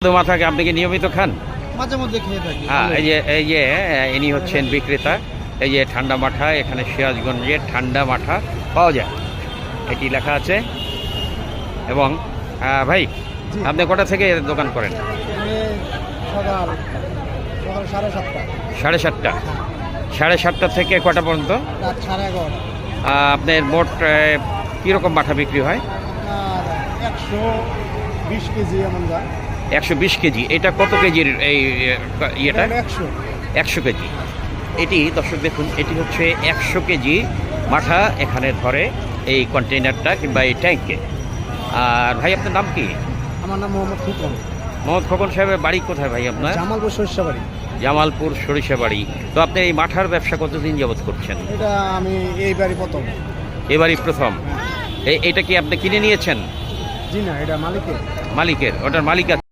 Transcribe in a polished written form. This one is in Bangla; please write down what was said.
তো মাথাকে আপনি কি নিয়মিত খান? মাঝে মধ্যে খেয়ে থাকি। হ্যাঁ, এই যে ইনি হচ্ছেন বিক্রেতা। এই যে ঠান্ডা মাঠা, এখানে সিরাজগঞ্জের ঠান্ডা মাঠা পাওয়া যায়, এটি লেখা আছে। এবং ভাই, জি। আপনি কটা থেকে দোকান করেন? সকাল সকাল 7:30। 7:30। 7:30 থেকে কটা পর্যন্ত? রাত 11:30। আপনার মোট কীরকম মাঠা বিক্রি হয়? আর 120 কেজি এমন যায়। 120 কেজি। এটা কত কেজির এই ইয়েটা? 100। 100 কেজি। এটি দর্শক দেখুন, এটি হচ্ছে 100 কেজি মাঠা এখানে ধরে এই কন্টেইনারটা কিংবা এই ট্যাঙ্কে। আর ভাই, আপনার নাম কি? আমার নাম মোহাম্মদ খুকন। মোহাম্মদ খোকন সাহেবের বাড়ি কোথায় ভাই আপনার? জামালপুর সরিষাবাড়ি। জামালপুর সরিষাবাড়ি। তো আপনি এই মাঠার ব্যবসা কতদিন যাবত করছেন? এটা আমি এইবারই প্রথম। এবারই প্রথম? এটা কি আপনি কিনে নিয়েছেন? জি না, এটা মালিকের। মালিকের? ওটার মালিক আছে?